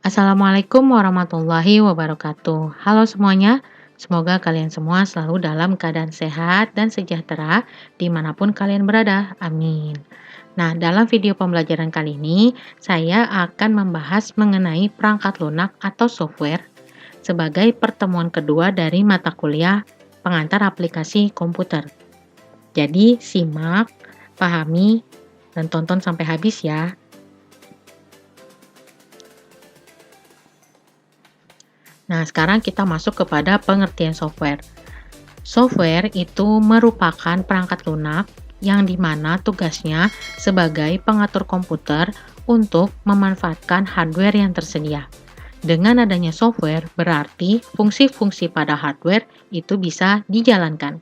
Assalamualaikum warahmatullahi wabarakatuh. Halo semuanya, semoga kalian semua selalu dalam keadaan sehat dan sejahtera dimanapun kalian berada. Amin. Nah, dalam video pembelajaran kali ini, saya akan membahas mengenai perangkat lunak atau software sebagai pertemuan kedua dari mata kuliah pengantar aplikasi komputer. Jadi, simak, pahami, dan tonton sampai habis ya. Nah, sekarang kita masuk kepada pengertian software. Software itu merupakan perangkat lunak yang dimana tugasnya sebagai pengatur komputer untuk memanfaatkan hardware yang tersedia. Dengan adanya software, berarti fungsi-fungsi pada hardware itu bisa dijalankan.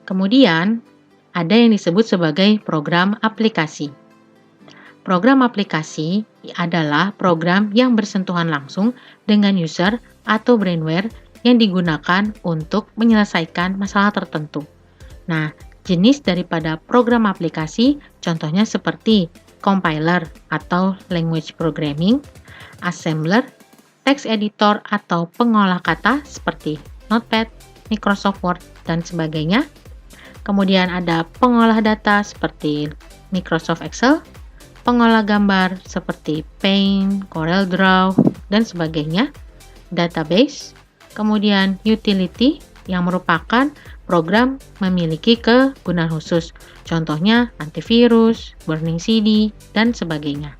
Kemudian, ada yang disebut sebagai program aplikasi. Program aplikasi adalah program yang bersentuhan langsung dengan user atau brainware yang digunakan untuk menyelesaikan masalah tertentu. Nah, jenis daripada program aplikasi contohnya seperti compiler atau language programming, assembler, text editor atau pengolah kata seperti Notepad, Microsoft Word, dan sebagainya. Kemudian ada pengolah data seperti Microsoft Excel, pengolah gambar seperti Paint, CorelDRAW, dan sebagainya, database, kemudian utility yang merupakan program memiliki kegunaan khusus, contohnya antivirus, burning CD, dan sebagainya.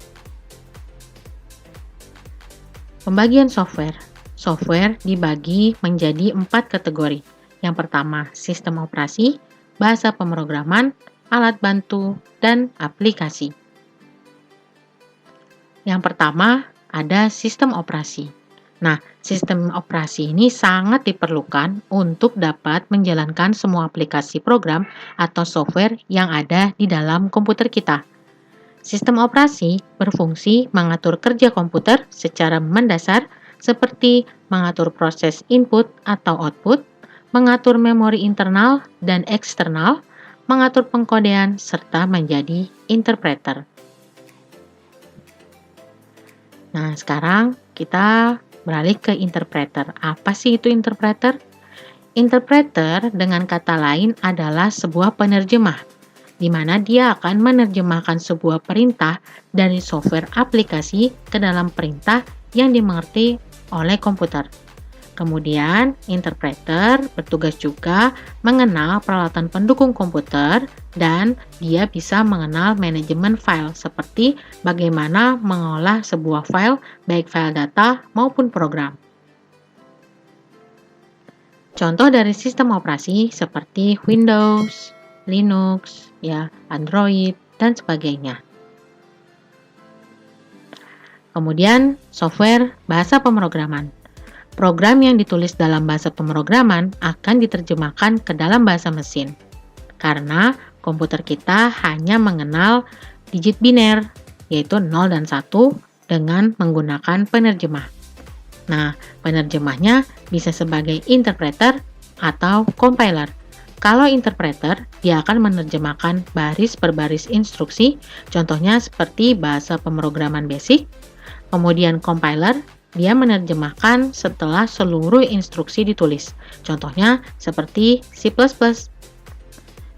Pembagian software. Software dibagi menjadi 4 kategori. Yang pertama, sistem operasi, bahasa pemrograman, alat bantu, dan aplikasi. Yang pertama, ada sistem operasi. Nah, sistem operasi ini sangat diperlukan untuk dapat menjalankan semua aplikasi program atau software yang ada di dalam komputer kita. Sistem operasi berfungsi mengatur kerja komputer secara mendasar seperti mengatur proses input atau output, mengatur memori internal dan eksternal, mengatur pengkodean, serta menjadi interpreter. Nah, sekarang kita beralih ke interpreter. Apa sih itu interpreter? Interpreter dengan kata lain adalah sebuah penerjemah, di mana dia akan menerjemahkan sebuah perintah dari software aplikasi ke dalam perintah yang dimengerti oleh komputer. Kemudian, interpreter bertugas juga mengenal peralatan pendukung komputer dan dia bisa mengenal manajemen file seperti bagaimana mengolah sebuah file, baik file data maupun program. Contoh dari sistem operasi seperti Windows, Linux, Android, dan sebagainya. Kemudian, software bahasa pemrograman. Program yang ditulis dalam bahasa pemrograman akan diterjemahkan ke dalam bahasa mesin. Karena komputer kita hanya mengenal digit biner, yaitu 0 dan 1, dengan menggunakan penerjemah. Nah, penerjemahnya bisa sebagai interpreter atau compiler. Kalau interpreter, dia akan menerjemahkan baris per baris instruksi, contohnya seperti bahasa pemrograman basic. Kemudian compiler, dia menerjemahkan setelah seluruh instruksi ditulis. Contohnya seperti C++.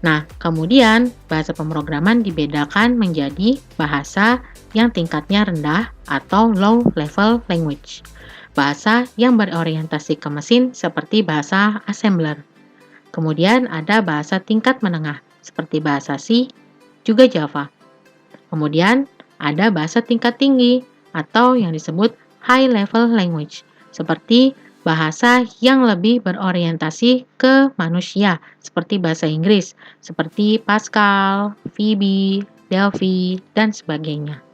Nah, kemudian bahasa pemrograman dibedakan menjadi bahasa yang tingkatnya rendah atau low level language. Bahasa yang berorientasi ke mesin seperti bahasa assembler. Kemudian ada bahasa tingkat menengah seperti bahasa C, juga Java. Kemudian ada bahasa tingkat tinggi atau yang disebut high level language, seperti bahasa yang lebih berorientasi ke manusia, seperti bahasa Inggris, seperti Pascal, VB, Delphi, dan sebagainya.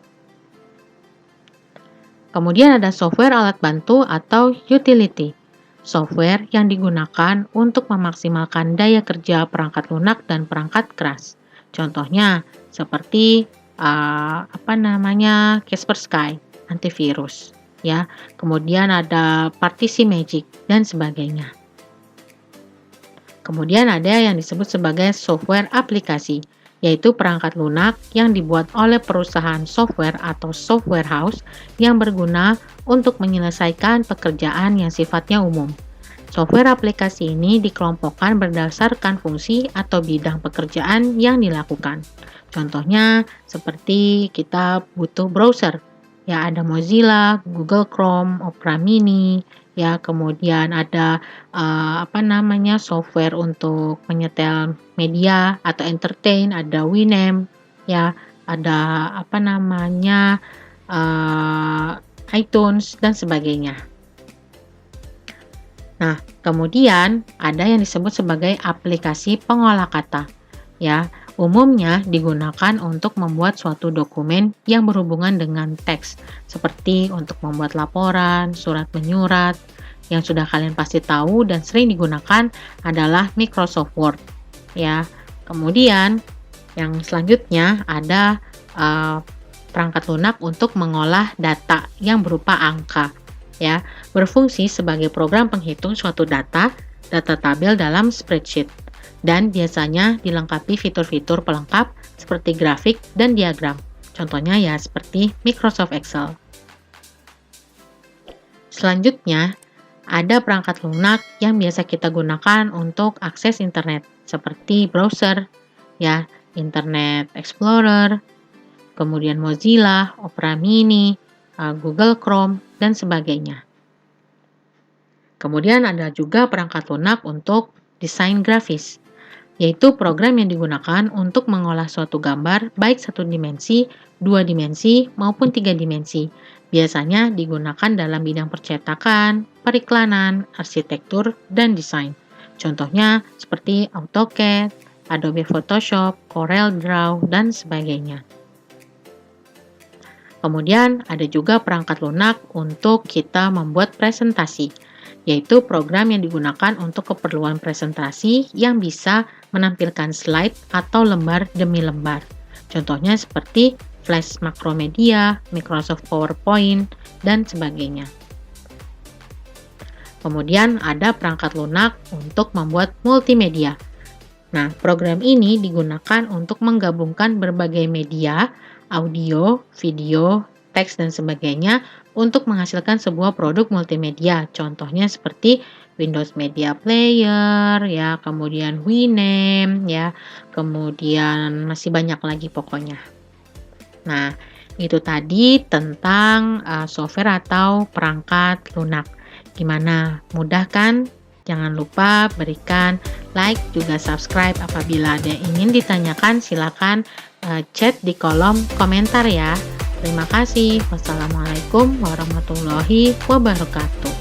Kemudian ada software alat bantu atau utility, software yang digunakan untuk memaksimalkan daya kerja perangkat lunak dan perangkat keras. Contohnya seperti Kaspersky, antivirus. Kemudian ada partisi magic dan sebagainya. Kemudian ada yang disebut sebagai software aplikasi. yaitu perangkat lunak yang dibuat oleh perusahaan software atau software house yang berguna untuk menyelesaikan pekerjaan yang sifatnya umum. Software aplikasi ini dikelompokkan berdasarkan fungsi atau bidang pekerjaan yang dilakukan. Contohnya seperti kita butuh browser, ya ada Mozilla, Google Chrome, Opera Mini, ya kemudian ada software untuk menyetel media atau entertain, ada Winamp, ya ada iTunes dan sebagainya. Nah, kemudian ada yang disebut sebagai aplikasi pengolah kata. Ya, umumnya digunakan untuk membuat suatu dokumen yang berhubungan dengan teks, seperti untuk membuat laporan, surat menyurat. Yang sudah kalian pasti tahu dan sering digunakan adalah Microsoft Word. Ya, kemudian yang selanjutnya ada perangkat lunak untuk mengolah data yang berupa angka. Ya, berfungsi sebagai program penghitung suatu data tabel dalam spreadsheet, dan biasanya dilengkapi fitur-fitur pelengkap seperti grafik dan diagram. Contohnya ya seperti Microsoft Excel. Selanjutnya, ada perangkat lunak yang biasa kita gunakan untuk akses internet, seperti browser, ya, Internet Explorer, kemudian Mozilla, Opera Mini, Google Chrome, dan sebagainya. Kemudian ada juga perangkat lunak untuk desain grafis, yaitu program yang digunakan untuk mengolah suatu gambar baik 1 dimensi, 2 dimensi, maupun 3 dimensi. Biasanya digunakan dalam bidang percetakan, periklanan, arsitektur, dan desain. Contohnya seperti AutoCAD, Adobe Photoshop, CorelDRAW, dan sebagainya. Kemudian ada juga perangkat lunak untuk kita membuat presentasi, yaitu program yang digunakan untuk keperluan presentasi yang bisa menampilkan slide atau lembar demi lembar. Contohnya seperti Flash Macromedia, Microsoft PowerPoint, dan sebagainya. Kemudian ada perangkat lunak untuk membuat multimedia. Nah, program ini digunakan untuk menggabungkan berbagai media, audio, video, teks, dan sebagainya untuk menghasilkan sebuah produk multimedia. Contohnya seperti Windows Media Player, ya, kemudian Winamp, ya, kemudian masih banyak lagi pokoknya. Nah, itu tadi tentang software atau perangkat lunak. Gimana? Mudah kan? Jangan lupa berikan like juga subscribe. Apabila ada yang ingin ditanyakan, silakan chat di kolom komentar ya. Terima kasih. Wassalamualaikum warahmatullahi wabarakatuh.